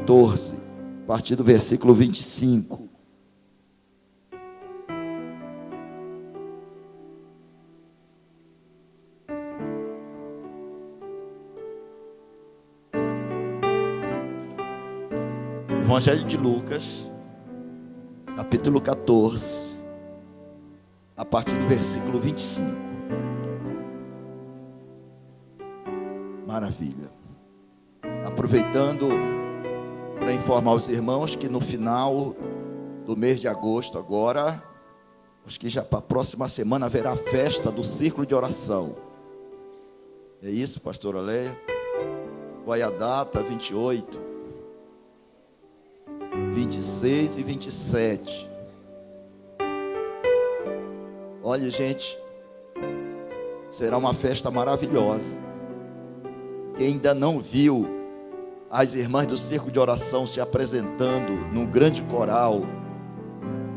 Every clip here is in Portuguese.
14, a partir do versículo 25. Evangelho de Lucas, capítulo 14, a partir do versículo 25. Maravilha. Aproveitando para informar os irmãos que no final do mês de agosto agora, acho que já para a próxima semana haverá a festa do círculo de oração. É isso, pastora Leia? Qual é a data? 28, 26 e 27. Olha, gente, será uma festa maravilhosa. Quem ainda não viu as irmãs do Círculo de Oração se apresentando num grande coral,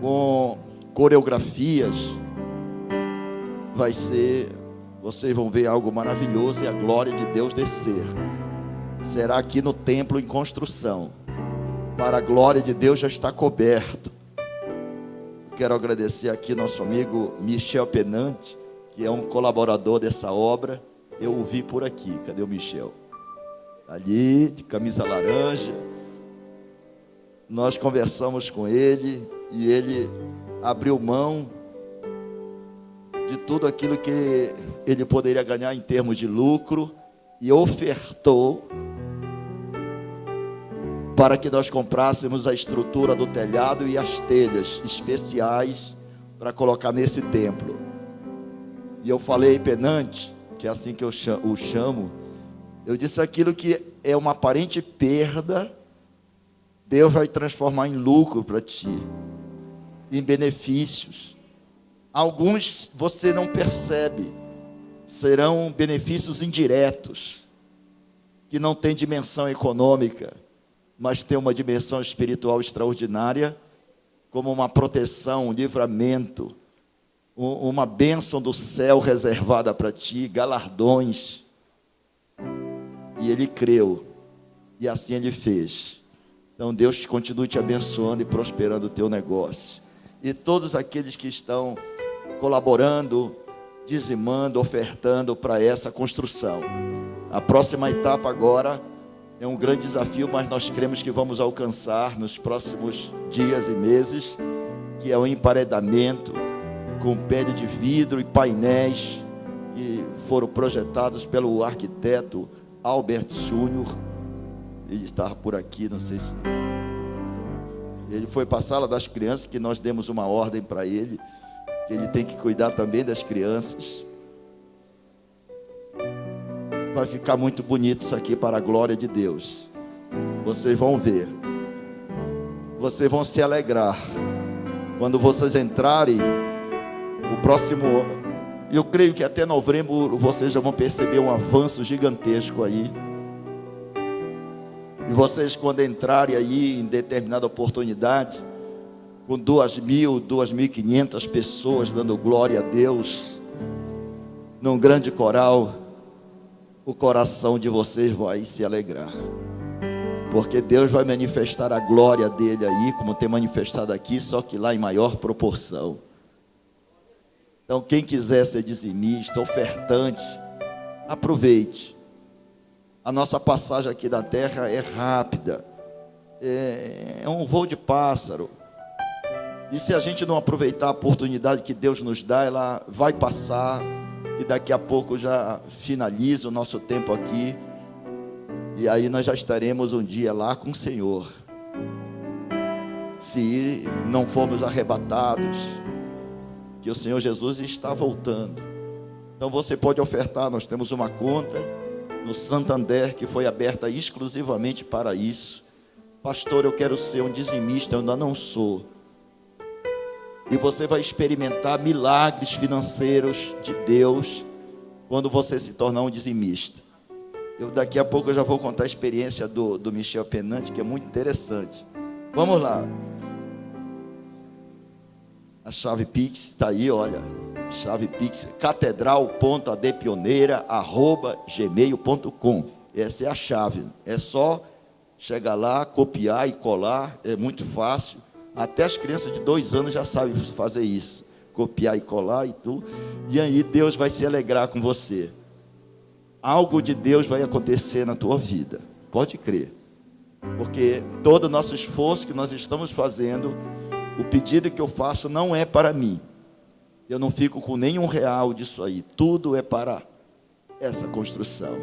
com coreografias, vocês vão ver algo maravilhoso e a glória de Deus descer. Será aqui no templo em construção. Para a glória de Deus já está coberto. Quero agradecer aqui nosso amigo Michel Penante, que é um colaborador dessa obra. Eu o vi por aqui. Cadê o Michel? Ali, de camisa laranja. Nós conversamos com ele e ele abriu mão de tudo aquilo que ele poderia ganhar em termos de lucro e ofertou para que nós comprássemos a estrutura do telhado e as telhas especiais para colocar nesse templo. E eu falei, Penante, que é assim que eu o chamo, eu disse: aquilo que é uma aparente perda, Deus vai transformar em lucro para ti, em benefícios. Alguns você não percebe, serão benefícios indiretos, que não têm dimensão econômica, mas tem uma dimensão espiritual extraordinária, como uma proteção, um livramento, uma bênção do céu reservada para ti, galardões. E ele creu, e assim ele fez. Então Deus continue te abençoando e prosperando o teu negócio. E todos aqueles que estão colaborando, dizimando, ofertando para essa construção. A próxima etapa agora é um grande desafio, mas nós cremos que vamos alcançar nos próximos dias e meses, que é o emparedamento com pele de vidro e painéis que foram projetados pelo arquiteto Albert Júnior. Ele estava por aqui, não sei se... Ele foi para a sala das crianças, que nós demos uma ordem para ele, que ele tem que cuidar também das crianças. Vai ficar muito bonito isso aqui para a glória de Deus. Vocês vão ver. Vocês vão se alegrar. Quando vocês entrarem, o próximo... Eu creio que até novembro vocês já vão perceber um avanço gigantesco aí. E vocês, quando entrarem aí em determinada oportunidade, com 2.000, 2.500 pessoas dando glória a Deus, num grande coral, o coração de vocês vai se alegrar, porque Deus vai manifestar a glória dele aí, como tem manifestado aqui, só que lá em maior proporção. Então, quem quiser ser dizimista, ofertante, aproveite. A nossa passagem aqui da terra é rápida, é um voo de pássaro, e se a gente não aproveitar a oportunidade que Deus nos dá, ela vai passar. E daqui a pouco já finaliza o nosso tempo aqui. E aí nós já estaremos um dia lá com o Senhor. Se não formos arrebatados, que o Senhor Jesus está voltando. Então você pode ofertar. Nós temos uma conta no Santander que foi aberta exclusivamente para isso. Pastor, eu quero ser um dizimista, eu ainda não sou. E você vai experimentar milagres financeiros de Deus quando você se tornar um dizimista. Daqui a pouco eu já vou contar a experiência do Michel Penante, que é muito interessante. Vamos lá. A chave Pix está aí, olha. Chave Pix, catedral.adepioneira@gmail.com. Essa é a chave. É só Chega lá, copiar e colar, é muito fácil. Até as crianças de 2 anos já sabem fazer isso. Copiar e colar e tudo. E aí Deus vai se alegrar com você. Algo de Deus vai acontecer na tua vida. Pode crer. Porque todo o nosso esforço que nós estamos fazendo, o pedido que eu faço não é para mim. Eu não fico com nenhum real disso aí. Tudo é para essa construção.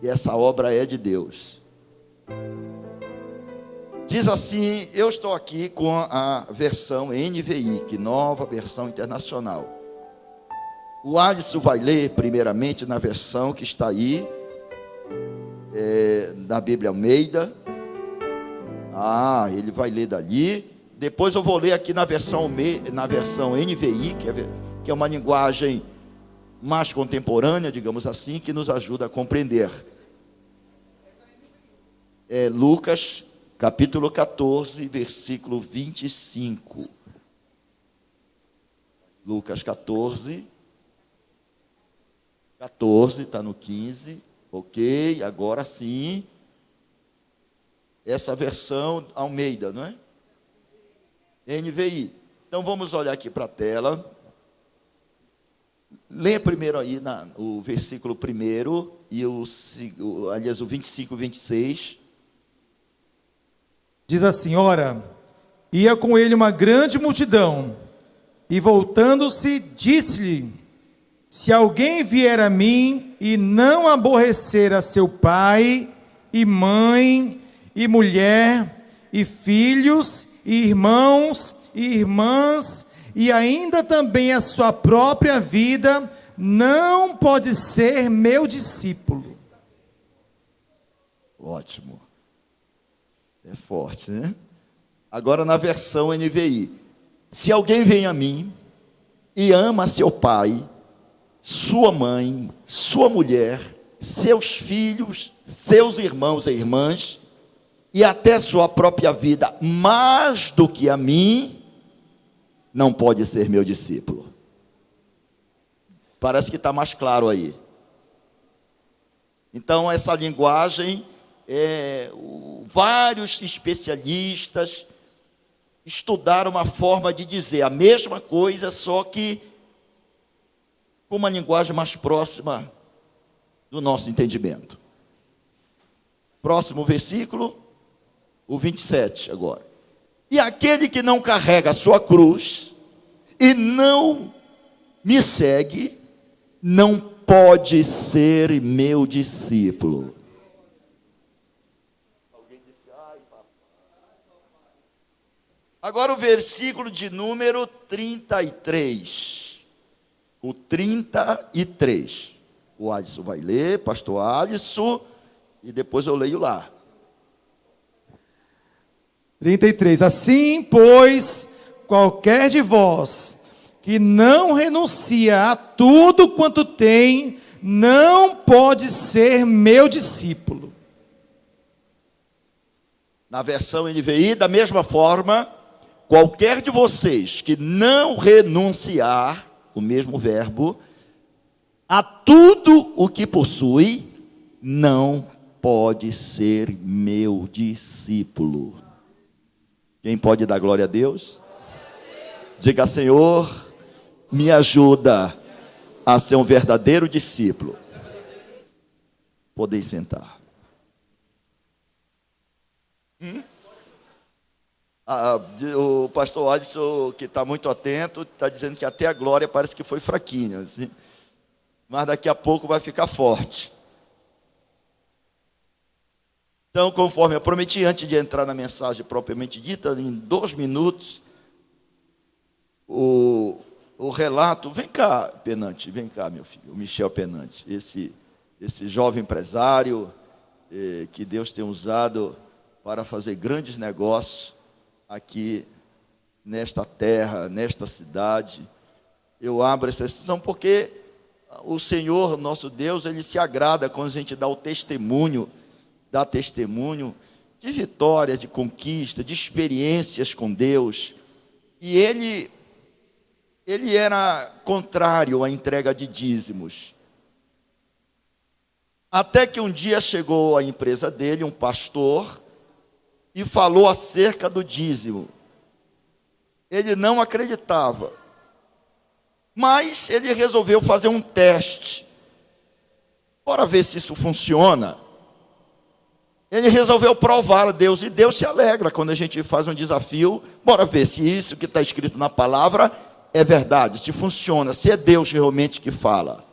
E essa obra é de Deus. Diz assim, eu estou aqui com a versão NVI, que nova versão internacional. O Alisson vai ler primeiramente na versão que está aí, na Bíblia Almeida. Ele vai ler dali. Depois eu vou ler aqui na versão NVI, que é uma linguagem mais contemporânea, digamos assim, que nos ajuda a compreender. Lucas, capítulo 14, versículo 25. Lucas 14, está no 15. Ok, agora sim. Essa versão Almeida, não é? NVI. Então vamos olhar aqui para a tela. Lê primeiro aí o versículo 1 e o 25 e 26. Diz assim: ora, ia com ele uma grande multidão, e voltando-se, disse-lhe: se alguém vier a mim e não aborrecer a seu pai, e mãe, e mulher, e filhos, e irmãos, e irmãs, e ainda também a sua própria vida, não pode ser meu discípulo. Ótimo. É forte, né? Agora na versão NVI. Se alguém vem a mim e ama seu pai, sua mãe, sua mulher, seus filhos, seus irmãos e irmãs, e até sua própria vida, mais do que a mim, não pode ser meu discípulo. Parece que está mais claro aí. Então, essa linguagem, vários especialistas estudaram uma forma de dizer a mesma coisa, só que com uma linguagem mais próxima do nosso entendimento. Próximo versículo, o 27 agora. E aquele que não carrega a sua cruz e não me segue, não pode ser meu discípulo. Alguém disse, ai, papai. Agora o versículo de número 33. O 33. O Alisson vai ler, pastor Alisson, e depois eu leio lá. 33. Assim, pois, qualquer de vós que não renuncia a tudo quanto tem, não pode ser meu discípulo. Na versão NVI, da mesma forma, qualquer de vocês que não renunciar, o mesmo verbo, a tudo o que possui, não pode ser meu discípulo. Quem pode dar glória a Deus? Diga, Senhor, me ajuda a ser um verdadeiro discípulo. Podem sentar. O pastor Alisson, que está muito atento, está dizendo que até a glória parece que foi fraquinha, assim, mas daqui a pouco vai ficar forte. Então, conforme eu prometi, antes de entrar na mensagem propriamente dita, em 2 minutos, o relato, vem cá, Penante, vem cá, meu filho, o Michel Penante, esse jovem empresário que Deus tem usado para fazer grandes negócios aqui nesta terra, nesta cidade. Eu abro essa sessão porque o Senhor, nosso Deus, Ele se agrada quando a gente dá testemunho de vitórias, de conquista, de experiências com Deus. E ele era contrário à entrega de dízimos. Até que um dia chegou à empresa dele um pastor e falou acerca do dízimo. Ele não acreditava, mas ele resolveu fazer um teste. Bora ver se isso funciona. Ele resolveu provar a Deus, e Deus se alegra quando a gente faz um desafio. Bora ver se isso que está escrito na palavra é verdade, se funciona, se é Deus realmente que fala.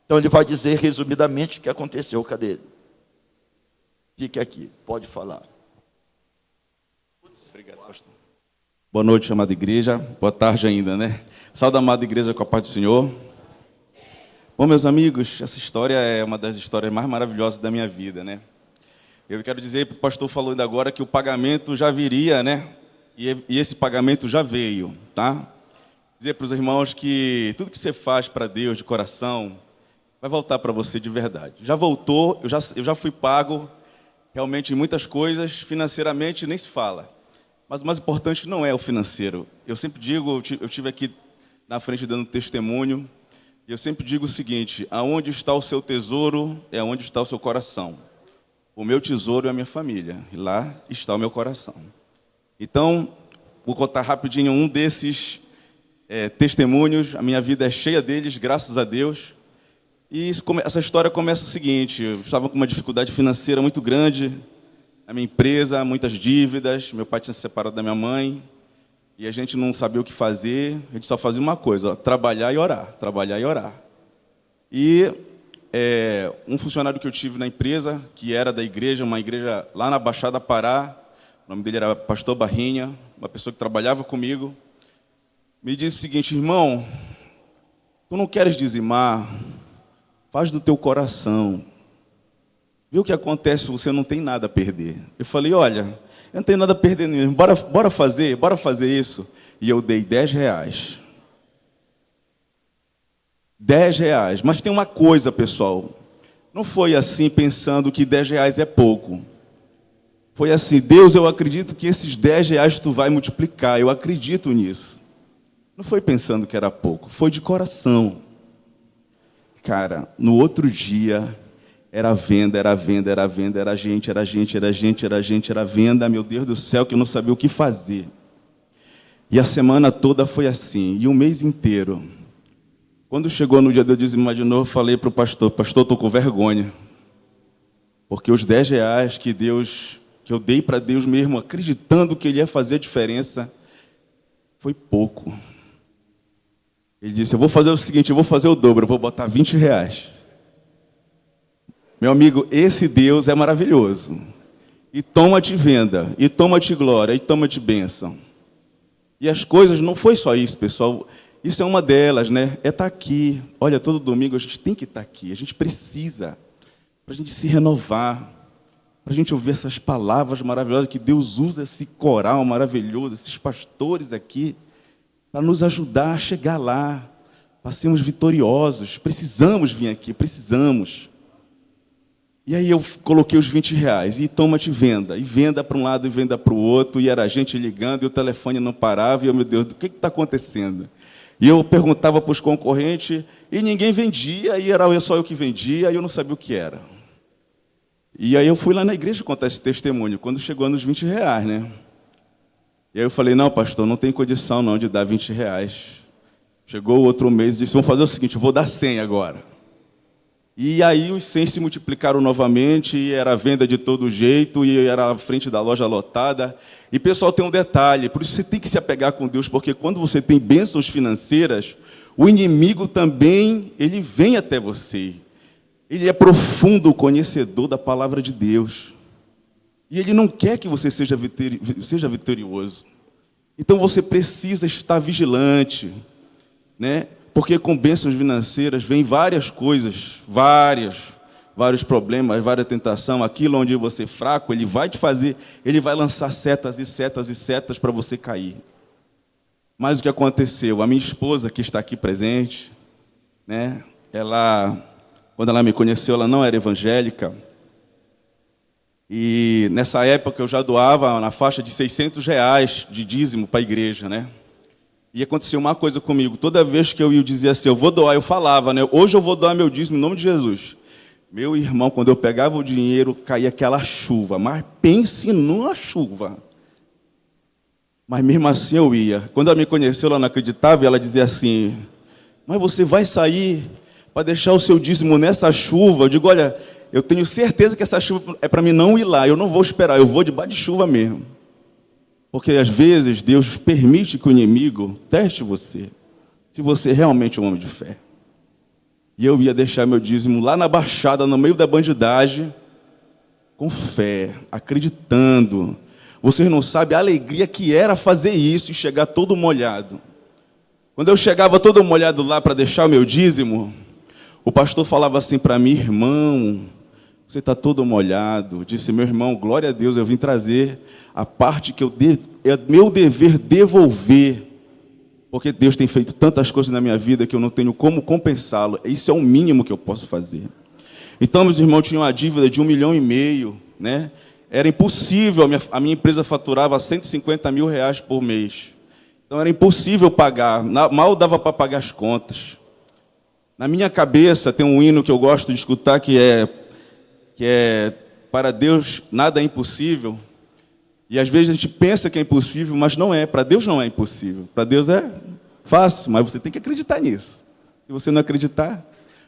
Então ele vai dizer resumidamente o que aconteceu. Cadê ele? Fique aqui, pode falar. Obrigado, pastor. Boa noite, amada igreja. Boa tarde ainda, né? Saúde, amada igreja, com a paz do Senhor. Bom, meus amigos, essa história é uma das histórias mais maravilhosas da minha vida, né? Eu quero dizer para o pastor falou ainda agora que o pagamento já viria, né? E esse pagamento já veio, tá? Dizer para os irmãos que tudo que você faz para Deus de coração vai voltar para você de verdade. Já voltou, eu já fui pago realmente em muitas coisas, financeiramente nem se fala. Mas o mais importante não é o financeiro. Eu sempre digo, eu estive aqui na frente dando testemunho, e eu sempre digo o seguinte: aonde está o seu tesouro é onde está o seu coração. O meu tesouro é a minha família, e lá está o meu coração. Então, vou contar rapidinho um desses testemunhos. A minha vida é cheia deles, graças a Deus. E essa história começa o seguinte: eu estava com uma dificuldade financeira muito grande, a minha empresa, muitas dívidas, meu pai tinha se separado da minha mãe, e a gente não sabia o que fazer, a gente só fazia uma coisa, trabalhar e orar, trabalhar e orar. E um funcionário que eu tive na empresa, que era da igreja, uma igreja lá na Baixada Pará, o nome dele era Pastor Barrinha, uma pessoa que trabalhava comigo, me disse o seguinte: irmão, tu não queres dizimar? Faz do teu coração. Vê o que acontece, você não tem nada a perder. Eu falei: olha, eu não tenho nada a perder mesmo, bora fazer isso. E eu dei R$10. R$10. Mas tem uma coisa, pessoal, não foi assim pensando que R$10 é pouco. Foi assim: Deus, eu acredito que esses R$10 tu vai multiplicar, eu acredito nisso. Não foi pensando que era pouco, foi de coração. Cara, no outro dia, era venda, era venda, era venda, era gente, era gente, era gente, era gente, era venda. Meu Deus do céu, que eu não sabia o que fazer. E a semana toda foi assim, e o mês inteiro. Quando chegou no dia do dizimar de novo, falei para o pastor: pastor, estou com vergonha. Porque os R$10 que eu dei para Deus mesmo, acreditando que Ele ia fazer a diferença, foi pouco. Ele disse: eu vou fazer o seguinte, eu vou fazer o dobro, eu vou botar R$20. Meu amigo, esse Deus é maravilhoso. E toma-te venda, e toma-te glória, e toma-te bênção. E as coisas, não foi só isso, pessoal. Isso é uma delas, né? É estar aqui. Olha, todo domingo a gente tem que estar aqui. A gente precisa, para a gente se renovar, para a gente ouvir essas palavras maravilhosas que Deus usa, esse coral maravilhoso, esses pastores aqui, para nos ajudar a chegar lá, para sermos vitoriosos. Precisamos vir aqui, precisamos. E aí eu coloquei os R$20, e toma-te venda. E venda para um lado e venda para o outro, e era a gente ligando, e o telefone não parava, e eu, meu Deus, o que está acontecendo? E eu perguntava para os concorrentes, e ninguém vendia, e era só eu que vendia, e eu não sabia o que era. E aí eu fui lá na igreja contar esse testemunho, quando chegou nos R$20, né? E aí eu falei: não, pastor, não tem condição não de dar R$20. Chegou o outro mês e disse: vamos fazer o seguinte, eu vou dar 100 agora. E aí os 100 se multiplicaram novamente, e era venda de todo jeito, e era a frente da loja lotada. E, pessoal, tem um detalhe, por isso você tem que se apegar com Deus, porque quando você tem bênçãos financeiras, o inimigo também, ele vem até você. Ele é profundo conhecedor da palavra de Deus. E ele não quer que você seja vitorioso. Então você precisa estar vigilante, né? Porque com bênçãos financeiras vem várias coisas, vários problemas, várias tentações. Aquilo onde você é fraco, ele vai te fazer, ele vai lançar setas e setas e setas para você cair. Mas o que aconteceu? A minha esposa, que está aqui presente, né? Quando ela me conheceu, ela não era evangélica. E nessa época eu já doava na faixa de R$600 de dízimo para a igreja, né? E aconteceu uma coisa comigo: toda vez que eu ia dizer assim, eu vou doar, eu falava, né? Hoje eu vou doar meu dízimo em nome de Jesus. Meu irmão, quando eu pegava o dinheiro, caía aquela chuva. Mas pense numa chuva. Mas mesmo assim eu ia. Quando ela me conheceu, ela não acreditava e ela dizia assim: mas você vai sair para deixar o seu dízimo nessa chuva? Eu digo: olha, eu tenho certeza que essa chuva é para mim não ir lá. Eu não vou esperar, eu vou debaixo de chuva mesmo. Porque às vezes Deus permite que o inimigo teste você, se você realmente é um homem de fé. E eu ia deixar meu dízimo lá na Baixada, no meio da bandidagem, com fé, acreditando. Vocês não sabem a alegria que era fazer isso e chegar todo molhado. Quando eu chegava todo molhado lá para deixar o meu dízimo, o pastor falava assim para mim: irmão, você está todo molhado. Eu disse: meu irmão, glória a Deus, eu vim trazer a parte que é meu dever devolver. Porque Deus tem feito tantas coisas na minha vida que eu não tenho como compensá-lo. Isso é o mínimo que eu posso fazer. Então, meus irmãos tinham uma dívida de 1,5 milhão, né? Era impossível, a minha empresa faturava 150 mil reais por mês. Então era impossível pagar, mal dava para pagar as contas. Na minha cabeça tem um hino que eu gosto de escutar que é para Deus nada é impossível. E às vezes a gente pensa que é impossível, mas não é. Para Deus não é impossível. Para Deus é fácil, mas você tem que acreditar nisso. Se você não acreditar,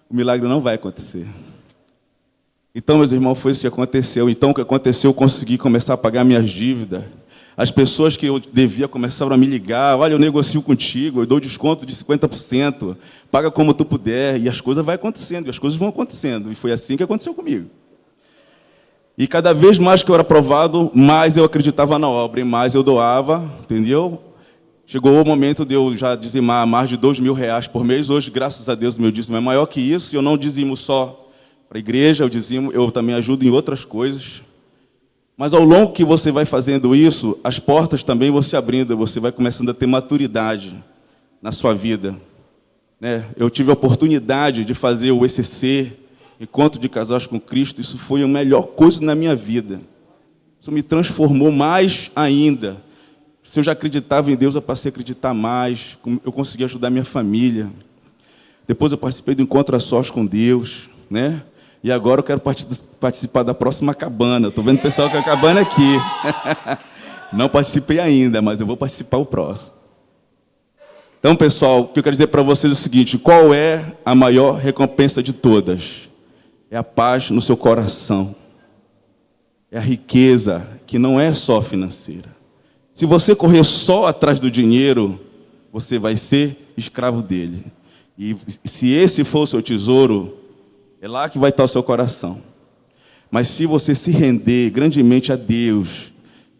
o milagre não vai acontecer. Então, meus irmãos, foi isso que aconteceu. Então, o que aconteceu, eu consegui começar a pagar minhas dívidas. As pessoas que eu devia começaram a me ligar: olha, eu negocio contigo, eu dou desconto de 50%, paga como tu puder. E as coisas vão acontecendo, e as coisas vão acontecendo. E foi assim que aconteceu comigo. E cada vez mais que eu era aprovado, mais eu acreditava na obra, e mais eu doava, entendeu? Chegou o momento de eu já dizimar mais de 2 mil reais por mês. Hoje, graças a Deus, o meu dízimo é maior que isso. E eu não dizimo só para a igreja, eu também ajudo em outras coisas. Mas ao longo que você vai fazendo isso, as portas também vão se abrindo, você vai começando a ter maturidade na sua vida, né? Eu tive a oportunidade de fazer o ECC, Encontro de Casais com Cristo. Isso foi a melhor coisa na minha vida. Isso me transformou mais ainda. Se eu já acreditava em Deus, eu passei a acreditar mais. Eu consegui ajudar minha família. Depois eu participei do Encontro a Sós com Deus, né? E agora eu quero participar da próxima cabana. Estou vendo o pessoal com a cabana aqui. Não participei ainda, mas eu vou participar o próximo. Então, pessoal, o que eu quero dizer para vocês é o seguinte: qual é a maior recompensa de todas? É a paz no seu coração. É a riqueza que não é só financeira. Se você correr só atrás do dinheiro, você vai ser escravo dele. E se esse for o seu tesouro, é lá que vai estar o seu coração. Mas se você se render grandemente a Deus,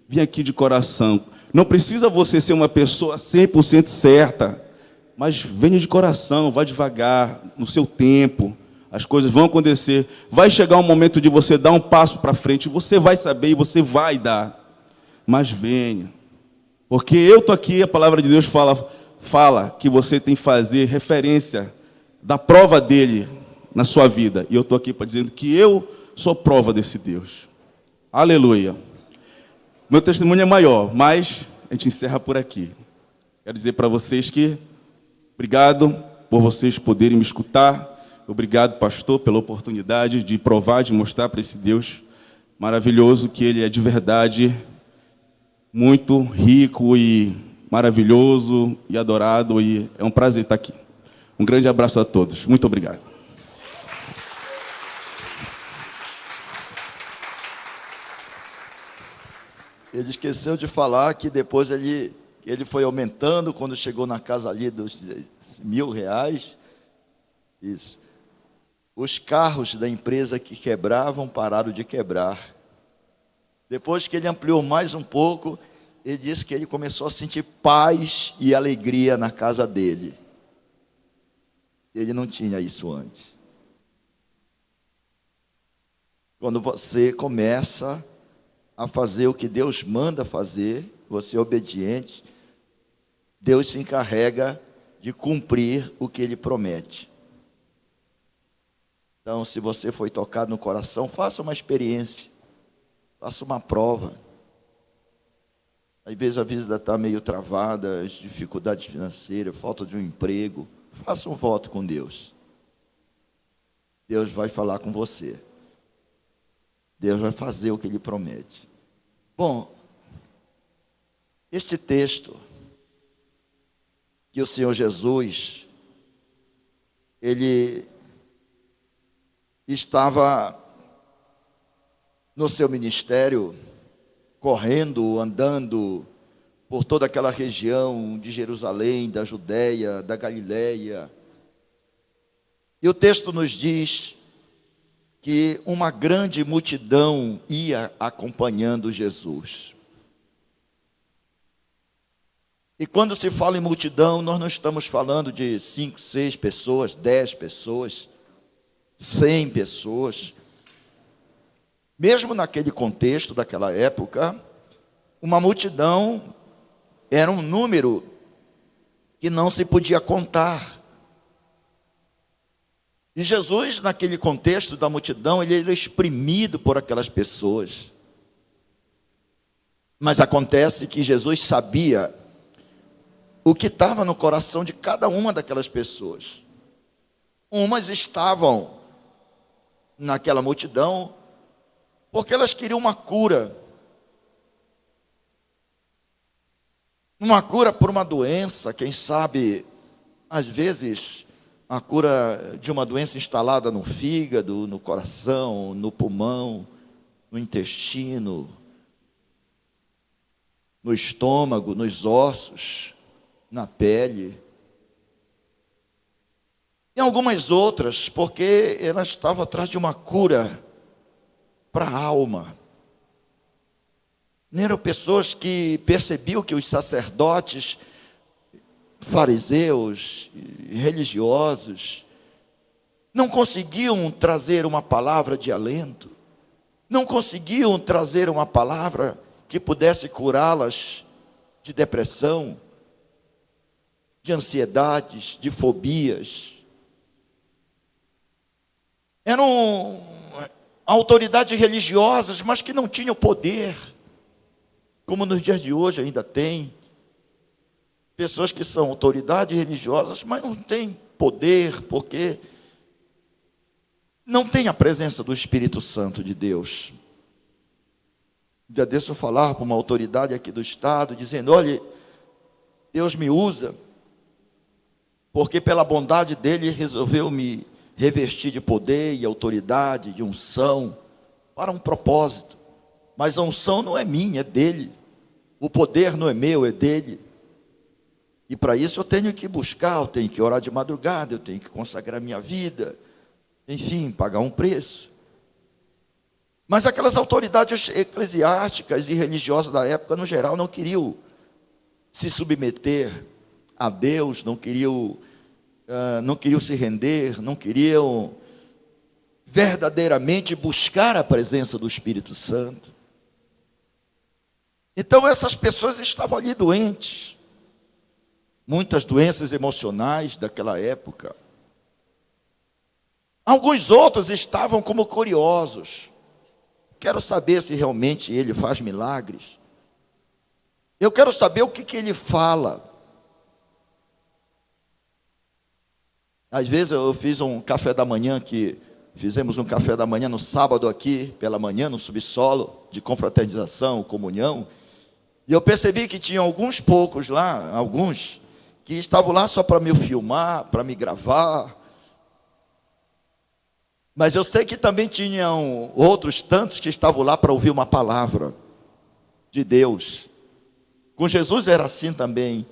vir aqui de coração, não precisa você ser uma pessoa 100% certa, mas venha de coração, vá devagar, no seu tempo, as coisas vão acontecer. Vai chegar um momento de você dar um passo para frente, você vai saber e você vai dar. Mas venha. Porque eu estou aqui, a palavra de Deus fala que você tem que fazer referência da prova dele na sua vida. E eu estou aqui para dizer que eu sou prova desse Deus. Aleluia. Meu testemunho é maior, mas a gente encerra por aqui. Quero dizer para vocês que obrigado por vocês poderem me escutar. Obrigado, pastor, pela oportunidade de provar, de mostrar para esse Deus maravilhoso que ele é de verdade muito rico e maravilhoso e adorado. E é um prazer estar aqui. Um grande abraço a todos. Muito obrigado. Ele esqueceu de falar que depois ele foi aumentando, quando chegou na casa ali dos R$1.000. Isso. Os carros da empresa que quebravam pararam de quebrar. Depois que ele ampliou mais um pouco, ele disse que ele começou a sentir paz e alegria na casa dele. Ele não tinha isso antes. Quando você começa a fazer o que Deus manda fazer, você é obediente, Deus se encarrega de cumprir o que Ele promete. Então, se você foi tocado no coração, faça uma experiência, faça uma prova. Às vezes a vida está meio travada, as dificuldades financeiras, falta de um emprego. Faça um voto com Deus. Deus vai falar com você. Deus vai fazer o que Ele promete. Bom, este texto que o Senhor Jesus, Ele estava no seu ministério, correndo, andando por toda aquela região de Jerusalém, da Judéia, da Galileia. E o texto nos diz que uma grande multidão ia acompanhando Jesus. E quando se fala em multidão, nós não estamos falando de 5, 6 pessoas, 10 pessoas, 100 pessoas. Mesmo naquele contexto daquela época, uma multidão era um número que não se podia contar. E Jesus, naquele contexto da multidão, ele era exprimido por aquelas pessoas. Mas acontece que Jesus sabia o que estava no coração de cada uma daquelas pessoas. Umas estavam naquela multidão porque elas queriam uma cura. Uma cura por uma doença, quem sabe, às vezes, a cura de uma doença instalada no fígado, no coração, no pulmão, no intestino, no estômago, nos ossos, na pele. E algumas outras, porque elas estavam atrás de uma cura para a alma. Eram pessoas que percebiam que os sacerdotes, fariseus, religiosos, não conseguiam trazer uma palavra de alento, não conseguiam trazer uma palavra que pudesse curá-las de depressão, de ansiedades, de fobias. Eram autoridades religiosas, mas que não tinham poder, como nos dias de hoje ainda tem. Pessoas que são autoridades religiosas, mas não têm poder, porque não tem a presença do Espírito Santo de Deus. Um dia desse eu falar para uma autoridade aqui do estado, dizendo: olha, Deus me usa, porque pela bondade dele resolveu me revestir de poder e autoridade, de unção, para um propósito. Mas a unção não é minha, é dele. O poder não é meu, é dele. E para isso eu tenho que buscar, eu tenho que orar de madrugada, eu tenho que consagrar minha vida, enfim, pagar um preço. Mas aquelas autoridades eclesiásticas e religiosas da época, no geral, não queriam se submeter a Deus, não queriam se render, não queriam verdadeiramente buscar a presença do Espírito Santo. Então essas pessoas estavam ali doentes, muitas doenças emocionais daquela época. Alguns outros estavam como curiosos. Quero saber se realmente ele faz milagres. Eu quero saber o que ele fala. Às vezes eu fiz um café da manhã, fizemos um café da manhã no sábado aqui, pela manhã, no subsolo, de confraternização, comunhão. E eu percebi que tinha alguns poucos lá, alguns, que estavam lá só para me filmar, para me gravar. Mas eu sei que também tinham outros tantos que estavam lá para ouvir uma palavra de Deus. Com Jesus era assim também.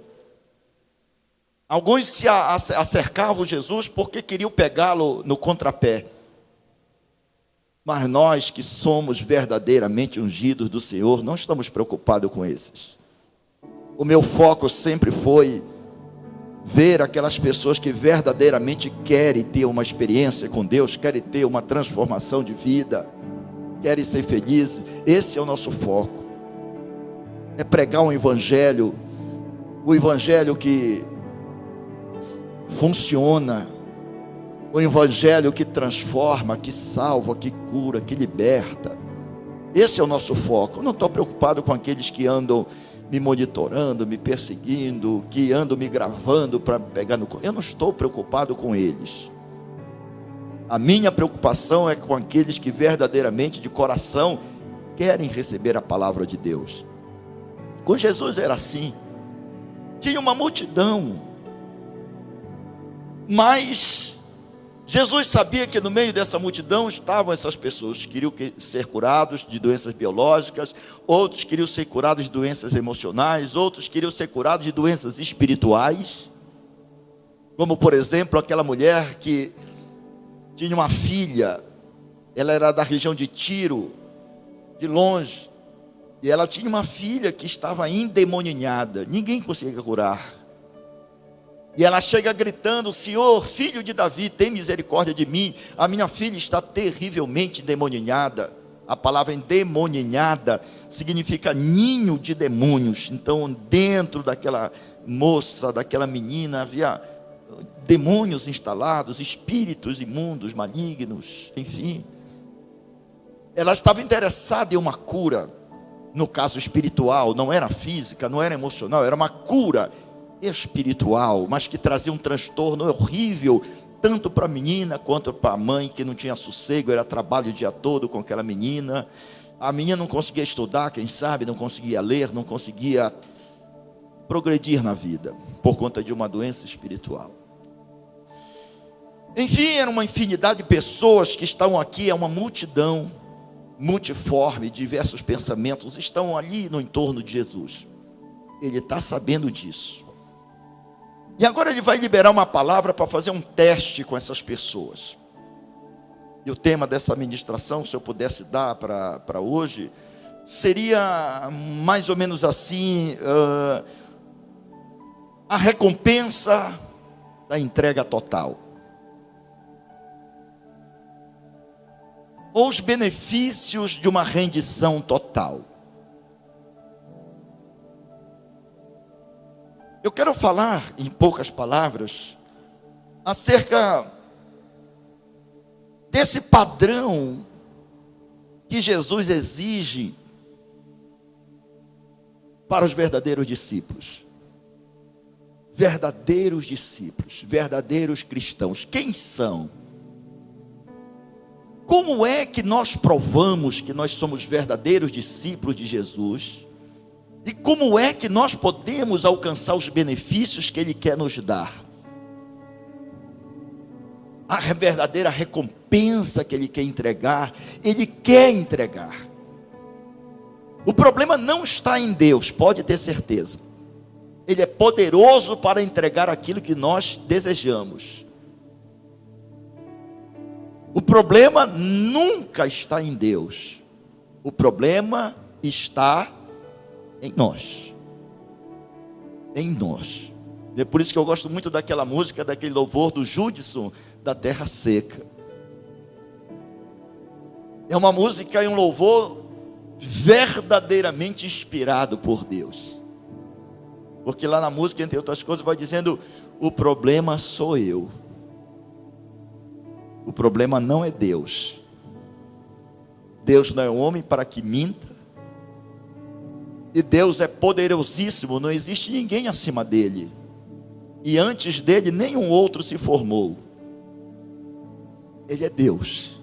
Alguns se acercavam Jesus porque queriam pegá-lo no contrapé. Mas nós que somos verdadeiramente ungidos do Senhor, não estamos preocupados com esses. O meu foco sempre foi ver aquelas pessoas que verdadeiramente querem ter uma experiência com Deus, querem ter uma transformação de vida, querem ser felizes. Esse é o nosso foco. É pregar um evangelho, o evangelho que funciona, o evangelho que transforma, que salva, que cura, que liberta. Esse é o nosso foco. Eu não estou preocupado com aqueles que andam me monitorando, me perseguindo, que andam me gravando para pegar no... Eu não estou preocupado com eles. A minha preocupação é com aqueles que verdadeiramente, de coração, querem receber a palavra de Deus. Com Jesus era assim. Tinha uma multidão, mas Jesus sabia que no meio dessa multidão estavam essas pessoas que queriam ser curados de doenças biológicas, outros queriam ser curados de doenças emocionais, outros queriam ser curados de doenças espirituais, como por exemplo aquela mulher que tinha uma filha, ela era da região de Tiro, de longe, e ela tinha uma filha que estava endemoniada, ninguém conseguia curar. E ela chega gritando: Senhor, filho de Davi, tem misericórdia de mim, a minha filha está terrivelmente endemoniada. A palavra endemoniada significa ninho de demônios. Então dentro daquela moça, daquela menina, havia demônios instalados, espíritos imundos, malignos, enfim. Ela estava interessada em uma cura, no caso espiritual, não era física, não era emocional, era uma cura espiritual, mas que trazia um transtorno horrível, tanto para a menina quanto para a mãe, que não tinha sossego, era trabalho o dia todo com aquela menina. A menina não conseguia estudar, quem sabe, não conseguia ler, não conseguia progredir na vida, por conta de uma doença espiritual. Enfim, era uma infinidade de pessoas que estão aqui, é uma multidão multiforme, diversos pensamentos, estão ali no entorno de Jesus. Ele está sabendo disso. E agora ele vai liberar uma palavra para fazer um teste com essas pessoas. E o tema dessa ministração, se eu pudesse dar para hoje, seria mais ou menos assim: a recompensa da entrega total. Ou os benefícios de uma rendição total. Eu quero falar, em poucas palavras, acerca desse padrão que Jesus exige para os verdadeiros discípulos. Verdadeiros discípulos, verdadeiros cristãos. Quem são? Como é que nós provamos que nós somos verdadeiros discípulos de Jesus? E como é que nós podemos alcançar os benefícios que Ele quer nos dar? A verdadeira recompensa que Ele quer entregar, Ele quer entregar. O problema não está em Deus, pode ter certeza. Ele é poderoso para entregar aquilo que nós desejamos. O problema nunca está em Deus. O problema está em nós. Em nós. É por isso que eu gosto muito daquela música, daquele louvor do Judson, da Terra Seca. É uma música e um louvor verdadeiramente inspirado por Deus. Porque lá na música, entre outras coisas, vai dizendo: o problema sou eu. O problema não é Deus. Deus não é homem para que minta. E Deus é poderosíssimo, não existe ninguém acima dele. E antes dele nenhum outro se formou. Ele é Deus.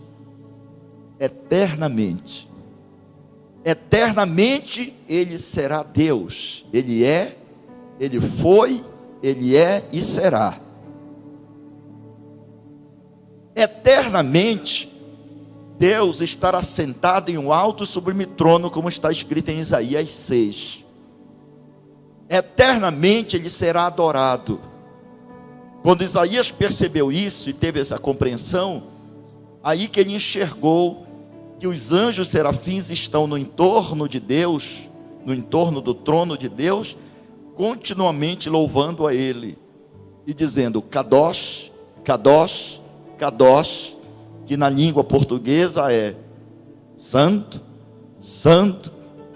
Eternamente. Eternamente Ele será Deus. Ele é, Ele foi, Ele é e será. Eternamente, Deus estará sentado em um alto e sublime trono, como está escrito em Isaías 6. Eternamente Ele será adorado. Quando Isaías percebeu isso e teve essa compreensão, aí que ele enxergou que os anjos serafins estão no entorno de Deus, no entorno do trono de Deus, continuamente louvando a Ele e dizendo: Kadosh, Kadosh, Kadosh, que na língua portuguesa é santo, santo,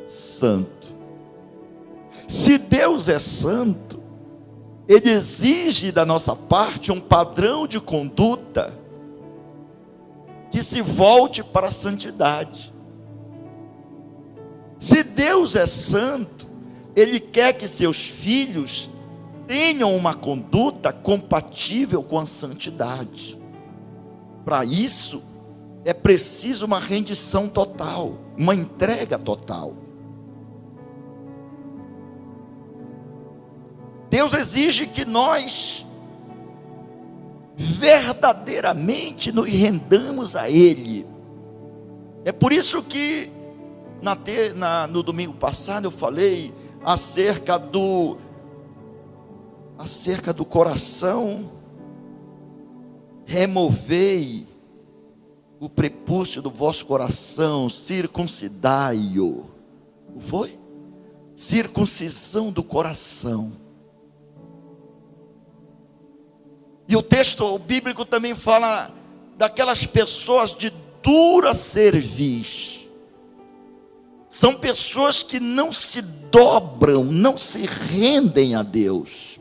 santo. Se Deus é santo, Ele exige da nossa parte um padrão de conduta que se volte para a santidade. Se Deus é santo, Ele quer que seus filhos tenham uma conduta compatível com a santidade. Para isso, é preciso uma rendição total, uma entrega total. Deus exige que nós verdadeiramente nos rendamos a Ele. É por isso que no domingo passado eu falei acerca do coração. Removei o prepúcio do vosso coração, circuncidai-o. Não foi? Circuncisão do coração. E o texto bíblico também fala daquelas pessoas de dura cerviz. São pessoas que não se dobram, não se rendem a Deus.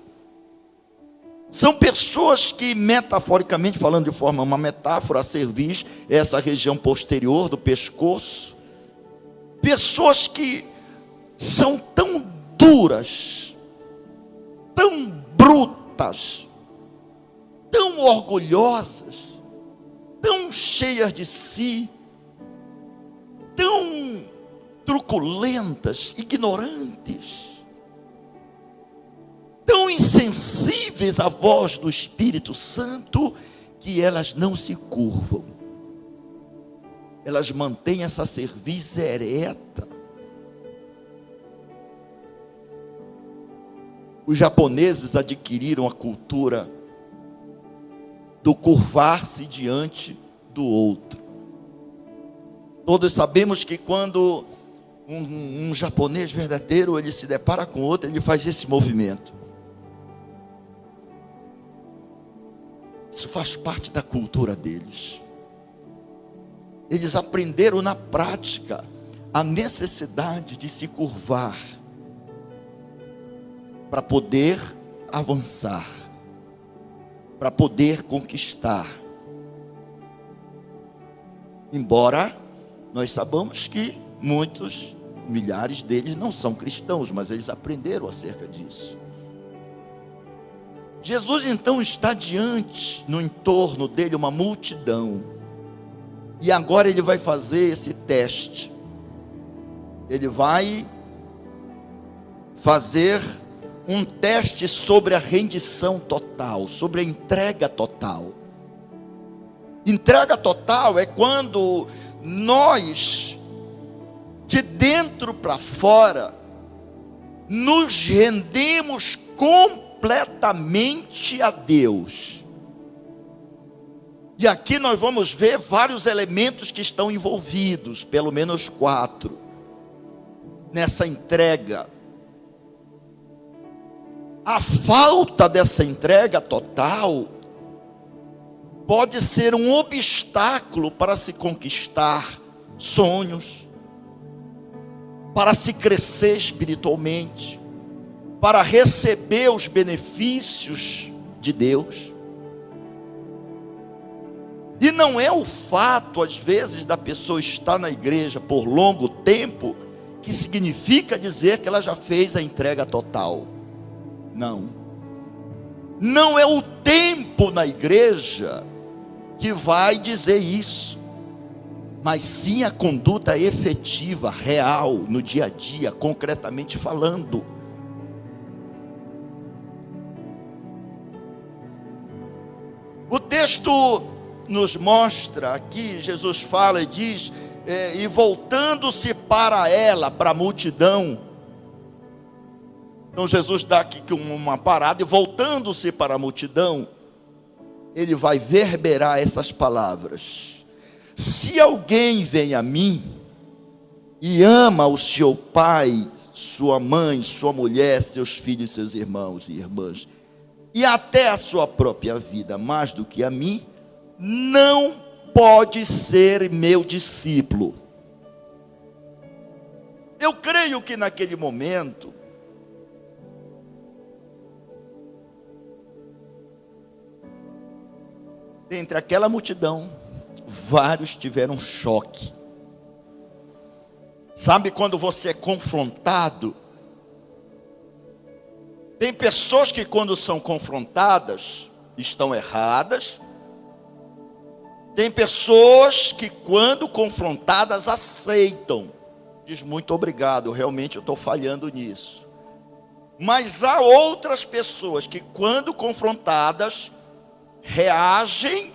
São pessoas que, metaforicamente falando, de forma, uma metáfora, a cerviz é essa região posterior do pescoço. Pessoas que são tão duras, tão brutas, tão orgulhosas, tão cheias de si, tão truculentas, ignorantes, tão insensíveis à voz do Espírito Santo, que elas não se curvam. Elas mantêm essa cerviz ereta. Os japoneses adquiriram a cultura do curvar-se diante do outro. Todos sabemos que quando um japonês verdadeiro, ele se depara com outro, ele faz esse movimento. Isso faz parte da cultura deles. Eles aprenderam na prática a necessidade de se curvar para poder avançar, para poder conquistar. Embora nós sabamos que muitos, milhares deles não são cristãos, mas eles aprenderam acerca disso. Jesus então está diante, no entorno dele, uma multidão. E agora ele vai fazer esse teste. Ele vai fazer um teste sobre a rendição total, sobre a entrega total. Entrega total é quando nós, de dentro para fora, nos rendemos completamente a Deus. E aqui nós vamos ver vários elementos que estão envolvidos, pelo menos 4, nessa entrega. A falta dessa entrega total pode ser um obstáculo para se conquistar sonhos, para se crescer espiritualmente, para receber os benefícios de Deus. E não é o fato, às vezes, da pessoa estar na igreja por longo tempo, que significa dizer que ela já fez a entrega total. Não. Não é o tempo na igreja que vai dizer isso, mas sim a conduta efetiva, real, no dia a dia, concretamente falando. O texto nos mostra aqui, Jesus fala e diz, e voltando-se para ela, para a multidão. Então Jesus dá aqui uma parada, e voltando-se para a multidão, ele vai verberar essas palavras: se alguém vem a mim e ama o seu pai, sua mãe, sua mulher, seus filhos, seus irmãos e irmãs, e até a sua própria vida mais do que a mim, não pode ser meu discípulo. Eu creio que naquele momento, entre aquela multidão, vários tiveram choque. Sabe quando você é confrontado? Tem pessoas que, quando são confrontadas, estão erradas, Tem pessoas que, quando confrontadas, aceitam. Diz, muito obrigado, realmente eu estou falhando nisso. Mas há outras pessoas que, quando confrontadas, reagem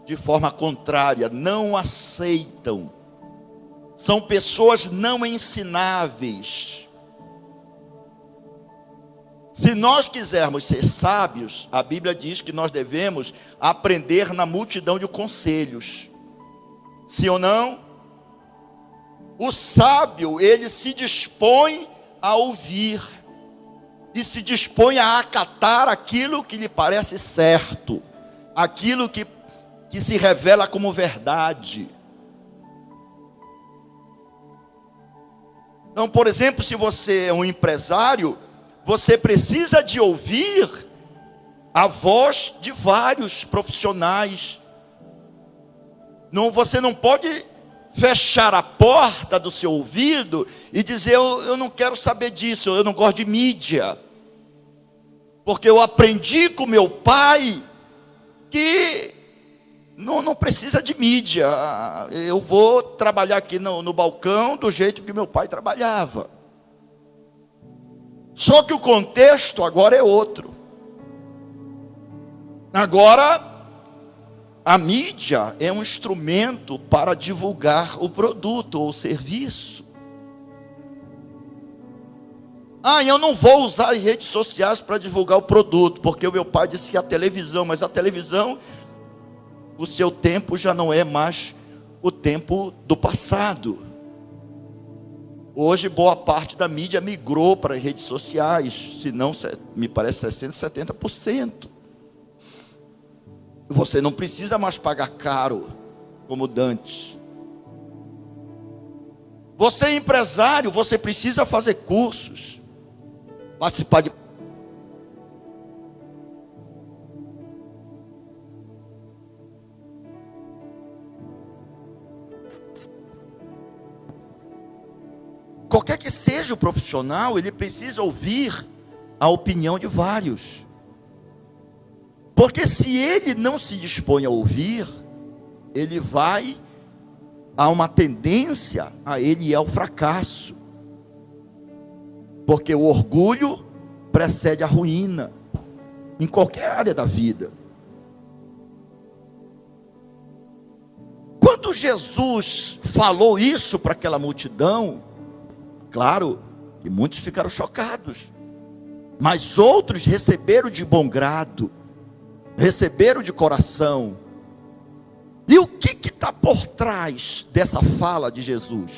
de forma contrária, não aceitam. São pessoas não ensináveis. Se nós quisermos ser sábios, a Bíblia diz que nós devemos aprender na multidão de conselhos. Sim ou não? O sábio, ele se dispõe a ouvir e se dispõe a acatar aquilo que lhe parece certo, aquilo que se revela como verdade. Então, por exemplo, se você é um empresário, você precisa de ouvir a voz de vários profissionais. Você não pode fechar a porta do seu ouvido e dizer, eu não quero saber disso, eu não gosto de mídia. Porque eu aprendi com meu pai que não precisa de mídia. Eu vou trabalhar aqui no balcão do jeito que meu pai trabalhava. Só que o contexto agora é outro. Agora, a mídia é um instrumento para divulgar o produto ou o serviço. Eu não vou usar as redes sociais para divulgar o produto, porque o meu pai disse que a televisão, mas a televisão, o seu tempo já não é mais o tempo do passado. Hoje, boa parte da mídia migrou para as redes sociais, se não, me parece 60%, 70%. Você não precisa mais pagar caro, como dantes. Você é empresário, você precisa fazer cursos, participar de... Qualquer que seja o profissional, ele precisa ouvir a opinião de vários. Porque se ele não se dispõe a ouvir, ele vai a uma tendência a ele ir ao fracasso. Porque o orgulho precede a ruína, em qualquer área da vida. Quando Jesus falou isso para aquela multidão, claro que muitos ficaram chocados, mas outros receberam de bom grado, receberam de coração. E o que está por trás dessa fala de Jesus?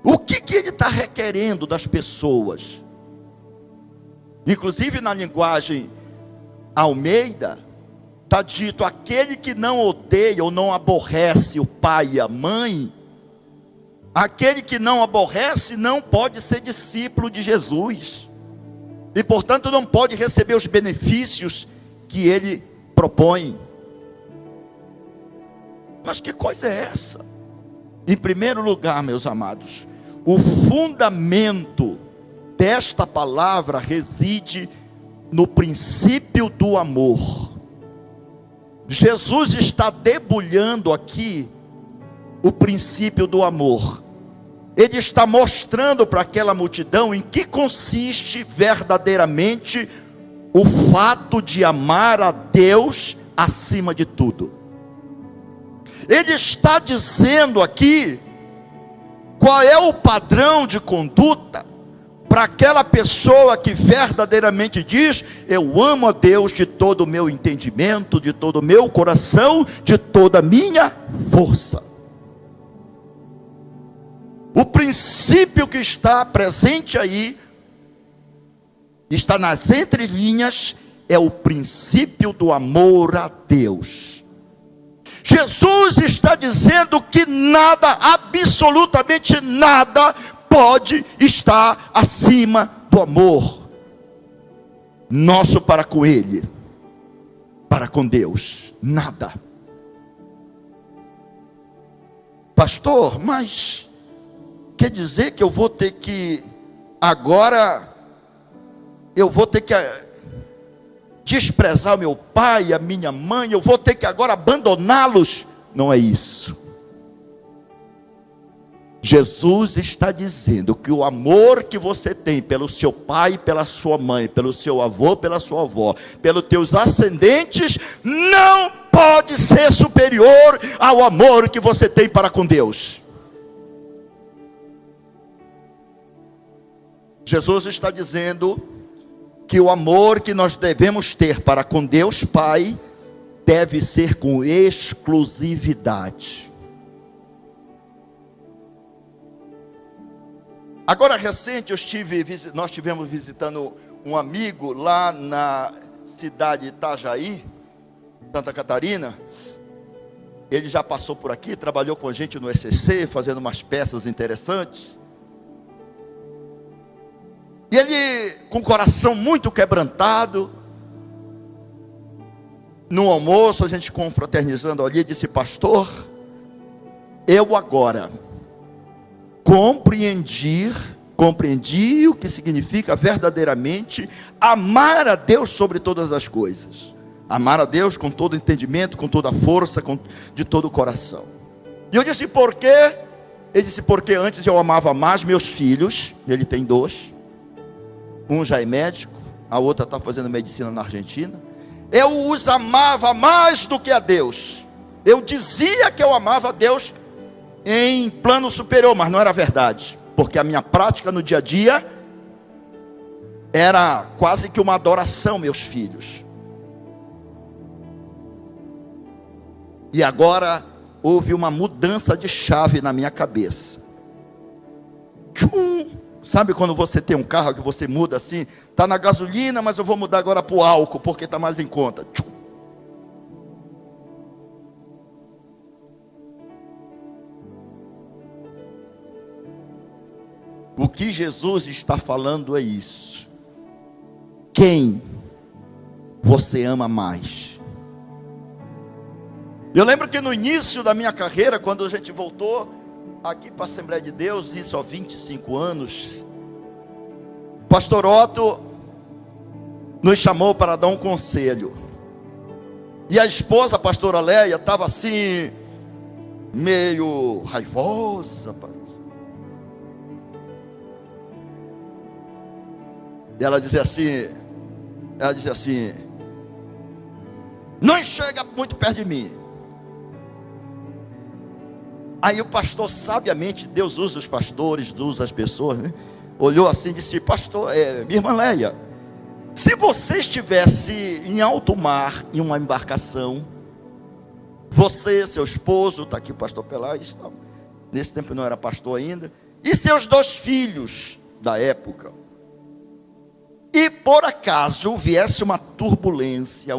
O que ele está requerendo das pessoas? Inclusive na linguagem Almeida, está dito, aquele que não odeia ou não aborrece o pai e a mãe, aquele que não aborrece não pode ser discípulo de Jesus. E portanto não pode receber os benefícios que ele propõe. Mas que coisa é essa? Em primeiro lugar, meus amados, o fundamento desta palavra reside no princípio do amor. Jesus está debulhando aqui o princípio do amor. Ele está mostrando para aquela multidão em que consiste verdadeiramente o fato de amar a Deus acima de tudo. Ele está dizendo aqui qual é o padrão de conduta para aquela pessoa que verdadeiramente diz, eu amo a Deus de todo o meu entendimento, de todo o meu coração, de toda a minha força. O princípio que está presente aí, está nas entrelinhas, é o princípio do amor a Deus. Jesus está dizendo que nada, absolutamente nada, pode estar acima do amor nosso para com Ele, para com Deus, nada. Pastor, mas quer dizer que eu vou ter que, agora, eu vou ter que desprezar o meu pai, a minha mãe, eu vou ter que agora abandoná-los. Não é isso. Jesus está dizendo que o amor que você tem pelo seu pai, pela sua mãe, pelo seu avô, pela sua avó, pelos teus ascendentes, não pode ser superior ao amor que você tem para com Deus. Jesus está dizendo que o amor que nós devemos ter para com Deus Pai deve ser com exclusividade. Agora recente nós estivemos visitando um amigo lá na cidade de Itajaí, Santa Catarina. Ele já passou por aqui, trabalhou com a gente no ECC, fazendo umas peças interessantes. E ele, com o coração muito quebrantado, no almoço, a gente confraternizando ali, disse: pastor, eu agora compreendi o que significa verdadeiramente amar a Deus sobre todas as coisas. Amar a Deus com todo entendimento, com toda força, de todo o coração. E eu disse: por quê? Ele disse: porque antes eu amava mais meus filhos. Ele tem 2. Um já é médico, a outra está fazendo medicina na Argentina. Eu os amava mais do que a Deus. Eu dizia que eu amava a Deus em plano superior, mas não era verdade, porque a minha prática no dia a dia era quase que uma adoração, meus filhos. E agora houve uma mudança de chave na minha cabeça. Tchum! Sabe quando você tem um carro que você muda assim, está na gasolina, mas eu vou mudar agora para o álcool, porque está mais em conta. Tchum! O que Jesus está falando é isso. Quem você ama mais? Eu lembro que no início da minha carreira, quando a gente voltou aqui para a Assembleia de Deus, isso há 25 anos, pastor Otto nos chamou para dar um conselho. E a esposa, a pastora Leia, estava assim, meio raivosa. E ela dizia assim, não chega muito perto de mim. Aí o pastor, sabiamente, Deus usa os pastores, usa as pessoas, né? Olhou assim e disse: pastor, minha irmã Leia, se você estivesse em alto mar, em uma embarcação, você, seu esposo, está aqui o pastor Pelaes, nesse tempo não era pastor ainda, e seus 2 filhos da época, e por acaso viesse uma turbulência,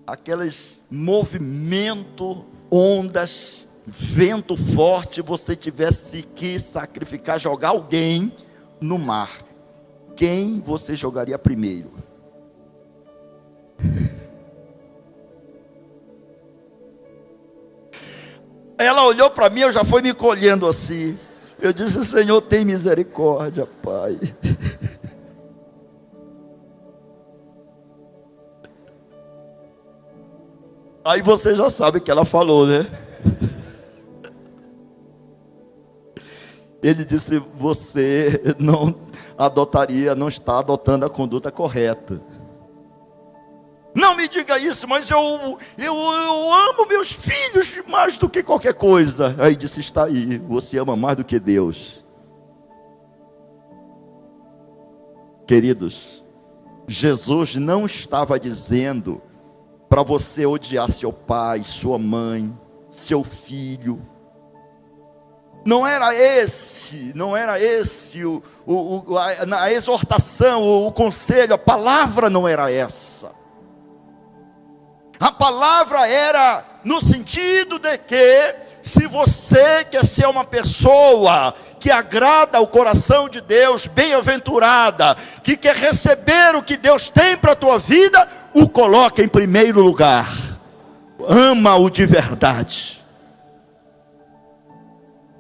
aqueles movimentos, ondas, vento forte, você tivesse que sacrificar, jogar alguém no mar, quem você jogaria primeiro? Ela olhou para mim, eu já fui me colhendo assim. Eu disse: Senhor, tem misericórdia, Pai. Aí você já sabe o que ela falou, né? Ele disse: você não está adotando a conduta correta. Não me diga isso, mas eu amo meus filhos mais do que qualquer coisa. Aí disse: está aí, você ama mais do que Deus. Queridos, Jesus não estava dizendo para você odiar seu pai, sua mãe, seu filho. Não era esse a exortação, o conselho, a palavra não era essa. A palavra era no sentido de que, se você quer ser uma pessoa que agrada ao coração de Deus, bem-aventurada, que quer receber o que Deus tem para a tua vida, o coloca em primeiro lugar. Ama-o de verdade.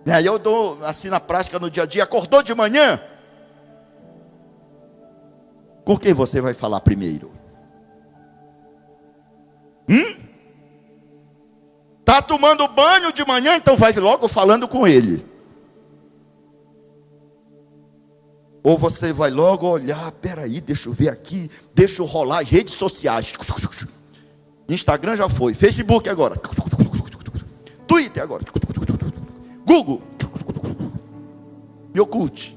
E aí eu dou assim na prática, no dia a dia. Acordou de manhã, com quem você vai falar primeiro? Está tomando banho de manhã, então vai logo falando com ele. Ou você vai logo olhar, peraí, deixa eu ver aqui, deixa eu rolar as redes sociais. Instagram já foi, Facebook agora. Twitter agora. Google. Yakult.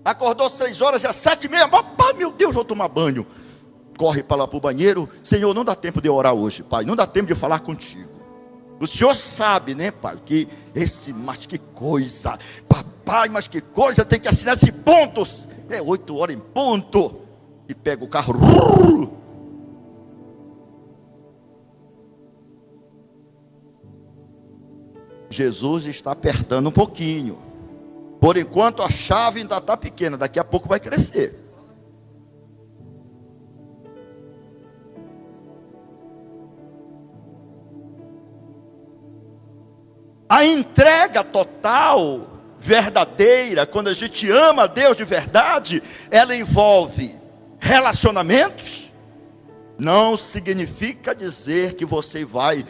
Acordou 6 horas, já 7h30. Papai, meu Deus, vou tomar banho. Corre para lá para o banheiro. Senhor, não dá tempo de orar hoje, pai. Não dá tempo de falar contigo. O senhor sabe, né, pai, que mas que coisa. Papai, mas que coisa. Tem que assinar esse pontos. É 8 horas em ponto. E pega o carro. Jesus está apertando um pouquinho. Por enquanto a chave ainda está pequena. Daqui a pouco vai crescer. A entrega total, verdadeira, quando a gente ama a Deus de verdade, ela envolve relacionamentos. Não significa dizer que você vai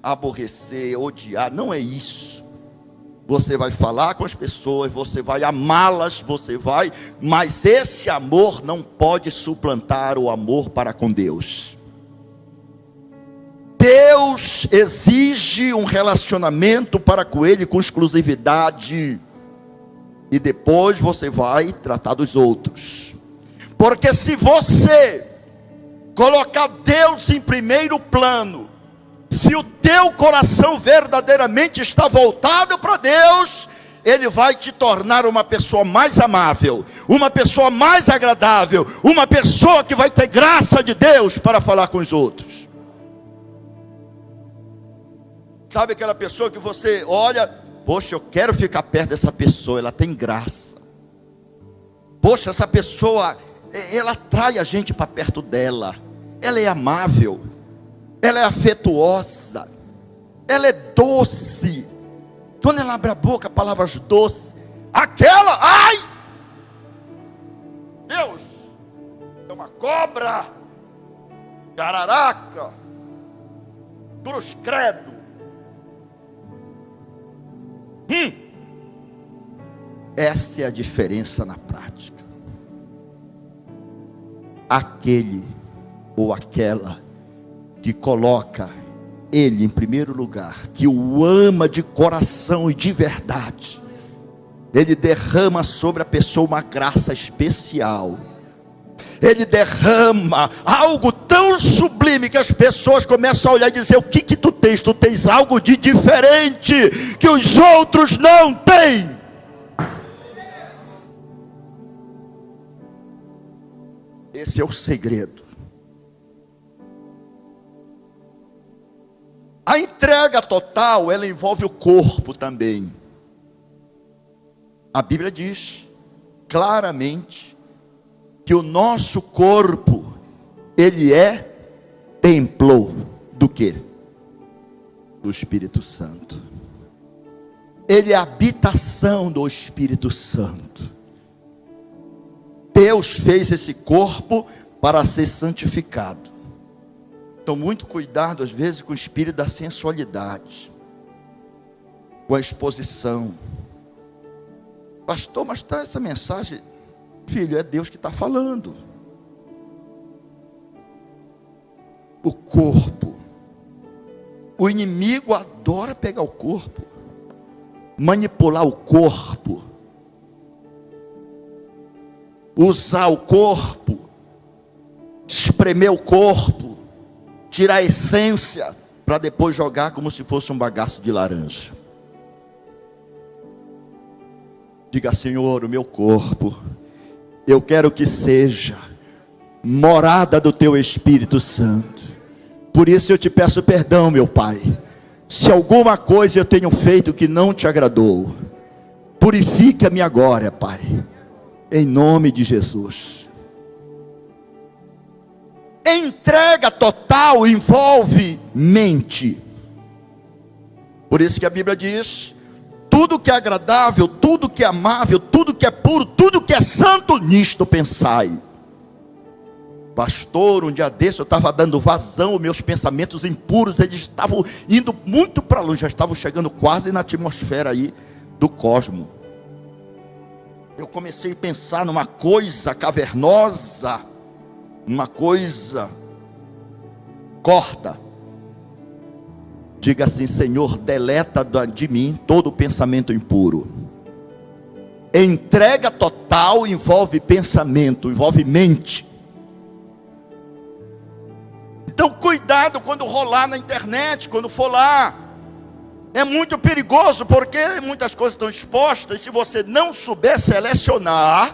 aborrecer, odiar, não é isso. Você vai falar com as pessoas, você vai amá-las, mas esse amor não pode suplantar o amor para com Deus. Deus exige um relacionamento para com Ele com exclusividade. E depois você vai tratar dos outros. Porque se você colocar Deus em primeiro plano, se o teu coração verdadeiramente está voltado para Deus, Ele vai te tornar uma pessoa mais amável, uma pessoa mais agradável, uma pessoa que vai ter graça de Deus para falar com os outros. Sabe aquela pessoa que você olha, poxa, eu quero ficar perto dessa pessoa, ela tem graça. Poxa, essa pessoa, ela atrai a gente para perto dela. Ela é amável, ela é afetuosa, ela é doce. Quando ela abre a boca, palavras doces. Aquela, ai! Deus, é uma cobra, jararaca, cruz credo. Essa é a diferença na prática. Aquele ou aquela que coloca Ele em primeiro lugar, que o ama de coração e de verdade, Ele derrama sobre a pessoa uma graça especial. Ele derrama algo tão sublime que as pessoas começam a olhar e dizer: o que tu tens? Tu tens algo de diferente que os outros não têm. Esse é o segredo. A entrega total, ela envolve o corpo também. A Bíblia diz claramente que o nosso corpo, ele é templo do quê? Do Espírito Santo. Ele é a habitação do Espírito Santo. Deus fez esse corpo para ser santificado. Então, muito cuidado às vezes com o espírito da sensualidade, com a exposição. Pastor, mas está essa mensagem... Filho, é Deus que está falando. O corpo. O inimigo adora pegar o corpo, manipular o corpo, usar o corpo, espremer o corpo, tirar a essência, para depois jogar como se fosse um bagaço de laranja. Diga: Senhor, o meu corpo, eu quero que seja morada do Teu Espírito Santo. Por isso eu te peço perdão, meu Pai, se alguma coisa eu tenho feito que não Te agradou. Purifica-me agora, Pai, em nome de Jesus. Entrega total envolve mente. Por isso que a Bíblia diz: tudo que é agradável, tudo que é amável, tudo que é puro, tudo que é santo, nisto pensai. Pastor, um dia desse eu estava dando vazão aos meus pensamentos impuros, eles estavam indo muito para longe, já estavam chegando quase na atmosfera aí do cosmos. Eu comecei a pensar numa coisa cavernosa, numa coisa, corta. Diga assim: Senhor, deleta de mim todo pensamento impuro. Entrega total envolve pensamento, envolve mente. Então cuidado quando rolar na internet, quando for lá. É muito perigoso, porque muitas coisas estão expostas, e se você não souber selecionar,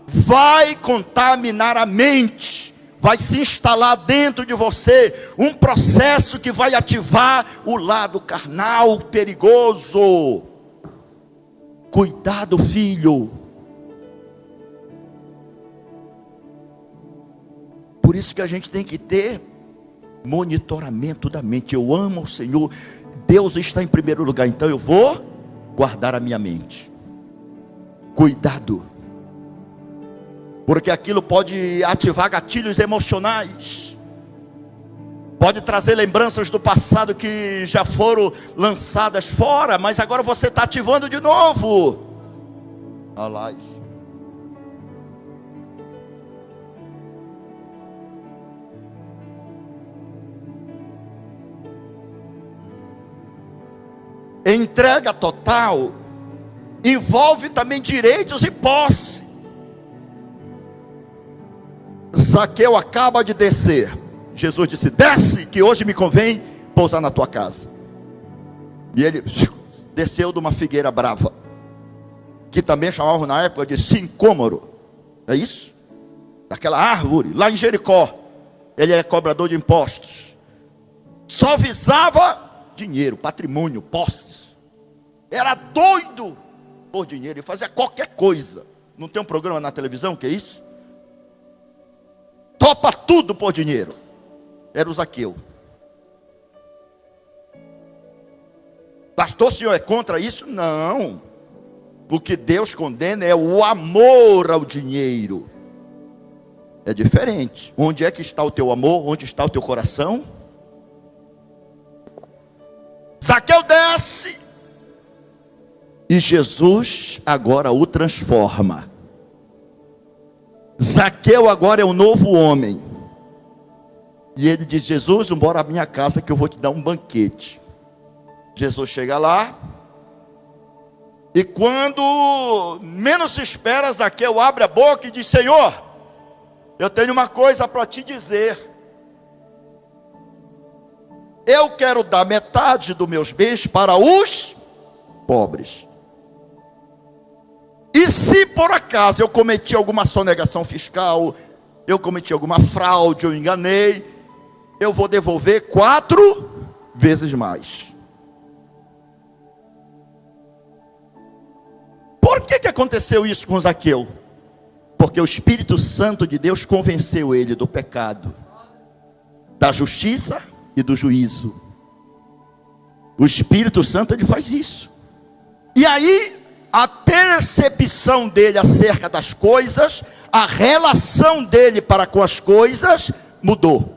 vai contaminar a mente, vai se instalar dentro de você um processo que vai ativar o lado carnal perigoso. Cuidado, filho. Por isso que a gente tem que ter monitoramento da mente. Eu amo o Senhor, Deus está em primeiro lugar, então eu vou guardar a minha mente. Cuidado, porque aquilo pode ativar gatilhos emocionais, pode trazer lembranças do passado que já foram lançadas fora, mas agora você está ativando de novo. Alás. Entrega total envolve também direitos e posse. Zaqueu acaba de descer. Jesus disse: desce, que hoje me convém pousar na tua casa. E ele desceu de uma figueira brava, que também chamavam na época de sicômoro. É isso? Daquela árvore, lá em Jericó. Ele é cobrador de impostos. Só visava dinheiro, patrimônio, posses. Era doido por dinheiro e fazia qualquer coisa. Não tem um programa na televisão que é isso? Topa tudo por dinheiro. Era o Zaqueu. Pastor, o senhor é contra isso? Não. O que Deus condena é o amor ao dinheiro. É diferente. Onde é que está o teu amor? Onde está o teu coração? Zaqueu desce. E Jesus agora o transforma. Zaqueu agora é um novo homem. E ele diz: Jesus, embora à minha casa que eu vou te dar um banquete. Jesus chega lá. E quando menos se espera, Zaqueu abre a boca e diz: Senhor, eu tenho uma coisa para te dizer. Eu quero dar metade dos meus bens para os pobres. E se por acaso eu cometi alguma sonegação fiscal, eu cometi alguma fraude, eu enganei, eu vou devolver 4 vezes mais. Por que aconteceu isso com Zaqueu? Porque o Espírito Santo de Deus convenceu ele do pecado, da justiça e do juízo. O Espírito Santo, ele faz isso. E aí, a percepção dele acerca das coisas, a relação dele para com as coisas mudou.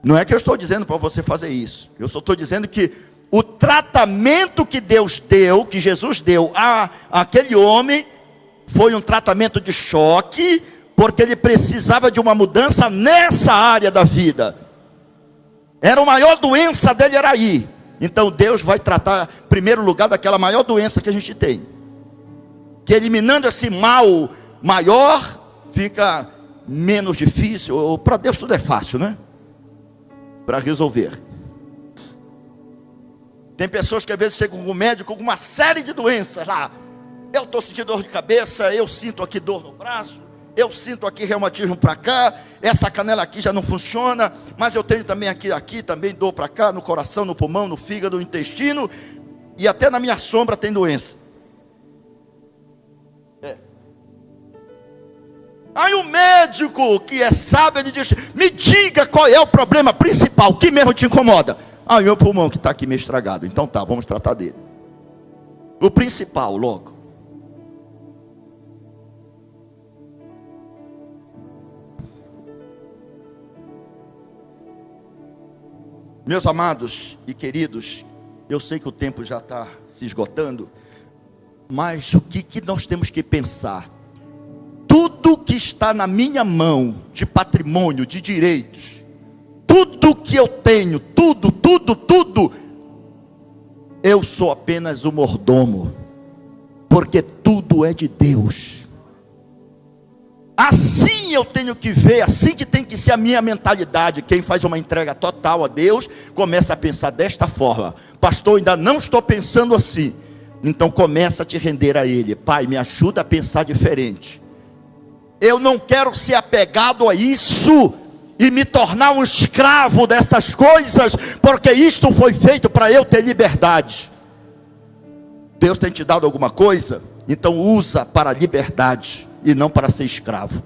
Não é que eu estou dizendo para você fazer isso. Eu só estou dizendo que o tratamento que Deus deu, que Jesus deu àquele homem, foi um tratamento de choque, porque ele precisava de uma mudança nessa área da vida. Era a maior doença dele, era aí. Então Deus vai tratar, em primeiro lugar, daquela maior doença que a gente tem. Que eliminando esse mal maior, fica menos difícil. Para Deus tudo é fácil, né? Para resolver. Tem pessoas que às vezes chegam com o médico com uma série de doenças lá. Eu estou sentindo dor de cabeça, eu sinto aqui dor no braço, eu sinto aqui reumatismo para cá, essa canela aqui já não funciona, mas eu tenho também aqui também dor para cá, no coração, no pulmão, no fígado, no intestino, e até na minha sombra tem doença. Aí o médico que é sábio, ele diz: me diga qual é o problema principal, que mesmo te incomoda? Ah, meu pulmão que está aqui meio estragado. Então tá, vamos tratar dele. O principal logo. Meus amados e queridos, eu sei que o tempo já está se esgotando, mas o que nós temos que pensar? Tudo que está na minha mão, de patrimônio, de direitos, tudo que eu tenho, tudo, eu sou apenas o mordomo, porque tudo é de Deus. Assim eu tenho que ver, assim que tem que ser a minha mentalidade. Quem faz uma entrega total a Deus, começa a pensar desta forma: pastor, ainda não estou pensando assim. Então começa a te render a Ele. Pai, me ajuda a pensar diferente. Eu não quero ser apegado a isso e me tornar um escravo dessas coisas, porque isto foi feito para eu ter liberdade. Deus tem te dado alguma coisa? Então usa para a liberdade e não para ser escravo.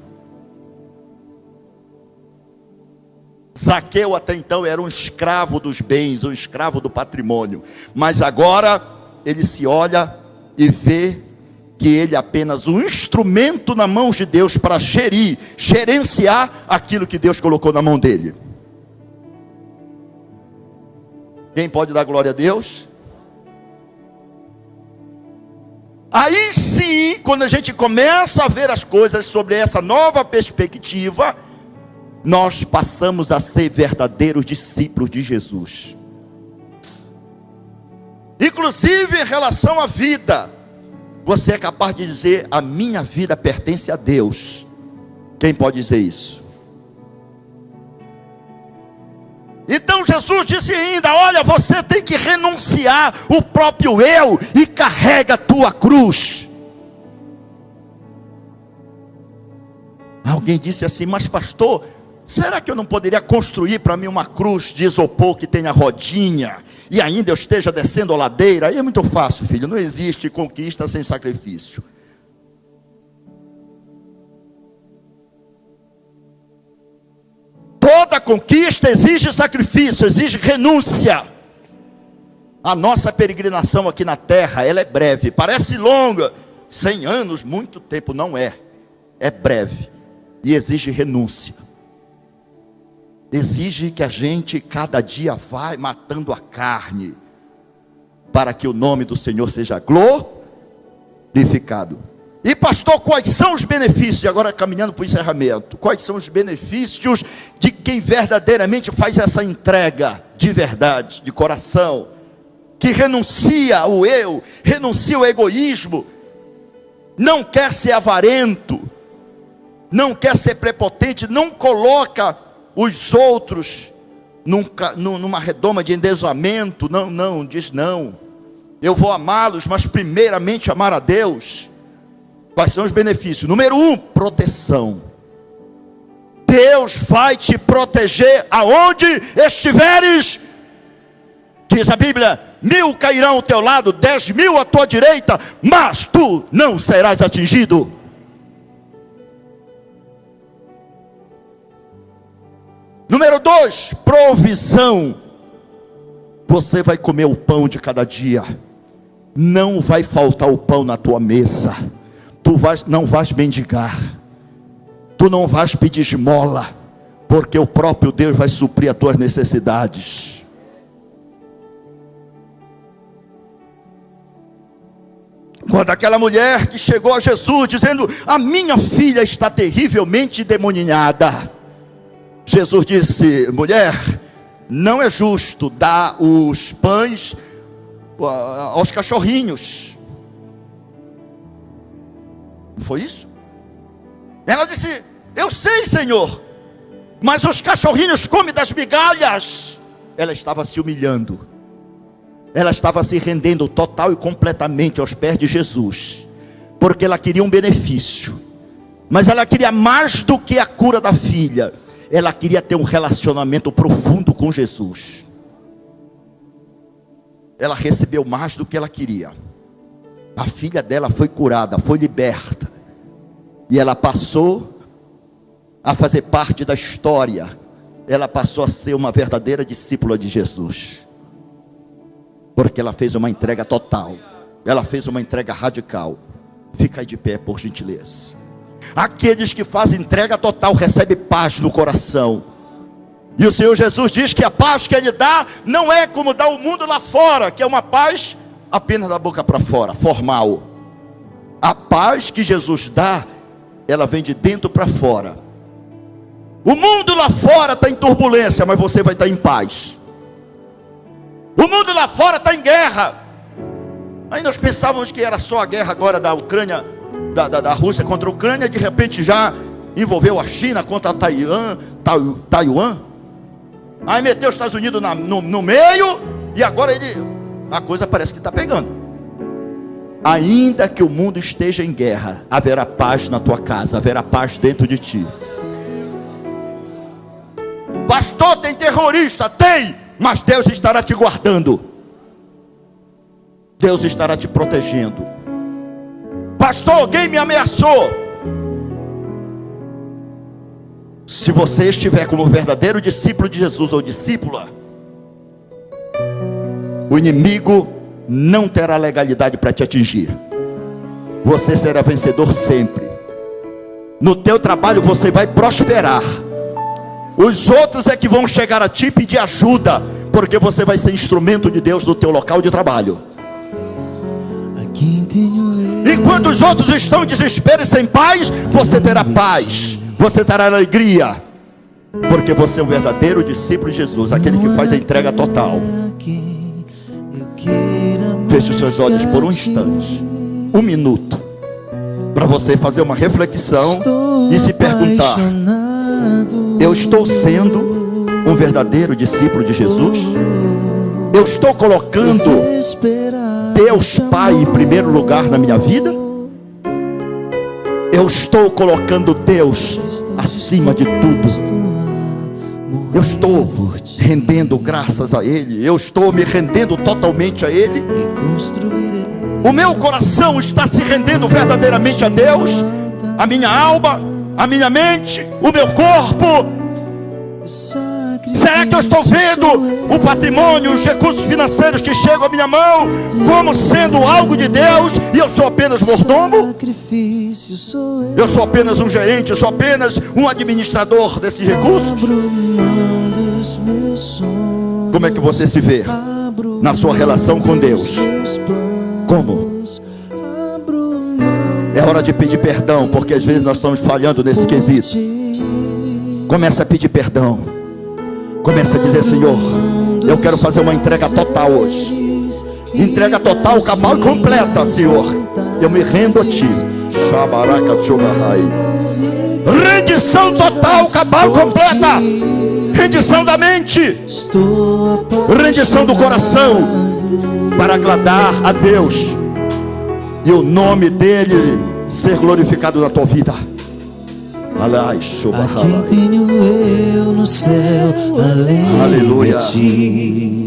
Zaqueu até então era um escravo dos bens, um escravo do patrimônio, mas agora ele se olha e vê que ele é apenas um instrumento na mão de Deus para gerenciar aquilo que Deus colocou na mão dele. Quem pode dar glória a Deus? Aí sim, quando a gente começa a ver as coisas sobre essa nova perspectiva, nós passamos a ser verdadeiros discípulos de Jesus. Inclusive em relação à vida, você é capaz de dizer: a minha vida pertence a Deus. Quem pode dizer isso? Então Jesus disse ainda: olha, você tem que renunciar o próprio eu e carrega a tua cruz. Alguém disse assim: mas pastor, será que eu não poderia construir para mim uma cruz de isopor que tenha rodinha e ainda eu esteja descendo a ladeira? Aí é muito fácil, filho, não existe conquista sem sacrifício. Toda conquista exige sacrifício, exige renúncia. A nossa peregrinação aqui na terra, ela é breve, parece longa, 100 anos, muito tempo, não é. É breve e exige renúncia. Exige que a gente cada dia vai matando a carne, para que o nome do Senhor seja glorificado. E pastor, quais são os benefícios? E agora caminhando para o encerramento, quais são os benefícios de quem verdadeiramente faz essa entrega de verdade, de coração, que renuncia ao eu, renuncia ao egoísmo, não quer ser avarento, não quer ser prepotente, não coloca os outros numa redoma de endeusamento, não, diz não, eu vou amá-los, mas primeiramente amar a Deus. Quais são os benefícios? Número 1, proteção. Deus vai te proteger aonde estiveres. Diz a Bíblia: 1000 cairão ao teu lado, 10.000 à tua direita, mas tu não serás atingido. Número 2, provisão. Você vai comer o pão de cada dia. Não vai faltar o pão na tua mesa. Não vais mendigar. Tu não vais pedir esmola, porque o próprio Deus vai suprir as tuas necessidades. Quando aquela mulher que chegou a Jesus dizendo: a minha filha está terrivelmente demoninhada, Jesus disse: mulher, não é justo dar os pães aos cachorrinhos. Não foi isso? Ela disse: eu sei, Senhor, mas os cachorrinhos comem das migalhas. Ela estava se humilhando, ela estava se rendendo total e completamente aos pés de Jesus, porque ela queria um benefício, mas ela queria mais do que a cura da filha. Ela queria ter um relacionamento profundo com Jesus. Ela recebeu mais do que ela queria. A filha dela foi curada, foi liberta, e ela passou a fazer parte da história. Ela passou a ser uma verdadeira discípula de Jesus, porque ela fez uma entrega total, ela fez uma entrega radical. Fica aí de pé, por gentileza. Aqueles que fazem entrega total recebem paz no coração. E o Senhor Jesus diz que a paz que Ele dá não é como dá o mundo lá fora, que é uma paz apenas da boca para fora, formal. A paz que Jesus dá, ela vem de dentro para fora. O mundo lá fora está em turbulência, mas você vai estar em paz. O mundo lá fora está em guerra. Aí nós pensávamos que era só a guerra agora da Ucrânia, da Rússia contra a Ucrânia, de repente já envolveu a China contra Taiwan. Aí meteu os Estados Unidos no meio, e agora a coisa parece que está pegando. Ainda que o mundo esteja em guerra, haverá paz na tua casa, haverá paz dentro de ti. Pastor, tem terrorista? Tem, mas Deus estará te guardando. Deus estará te protegendo. Pastor, alguém me ameaçou. Se você estiver como verdadeiro discípulo de Jesus ou discípula, o inimigo não terá legalidade para te atingir. Você será vencedor sempre. No teu trabalho você vai prosperar. Os outros é que vão chegar a ti e pedir ajuda, porque você vai ser instrumento de Deus no teu local de trabalho. Enquanto os outros estão em desespero e sem paz, você terá paz, você terá alegria, porque você é um verdadeiro discípulo de Jesus, aquele que faz a entrega total. Feche os seus olhos por um instante, um minuto, para você fazer uma reflexão e se perguntar: eu estou sendo um verdadeiro discípulo de Jesus? Eu estou colocando Deus Pai em primeiro lugar na minha vida? Eu estou colocando Deus acima de tudo? Eu estou rendendo graças a Ele? Eu estou me rendendo totalmente a Ele? O meu coração está se rendendo verdadeiramente a Deus? A minha alma, a minha mente, o meu corpo? Será que eu estou vendo o patrimônio, os recursos financeiros que chegam à minha mão como sendo algo de Deus, e eu sou apenas mordomo? Eu sou apenas um gerente, eu sou apenas um administrador desses recursos? Como é que você se vê na sua relação com Deus? Como? É hora de pedir perdão, porque às vezes nós estamos falhando nesse quesito. Comece a pedir perdão. Comece a dizer: Senhor, eu quero fazer uma entrega total hoje. Entrega total, cabal e completa, Senhor. Eu me rendo a Ti. Rendição total, cabal completa. Rendição da mente, rendição do coração, para agradar a Deus e o nome dEle ser glorificado na tua vida. A quem tenho eu no céu, além de ti.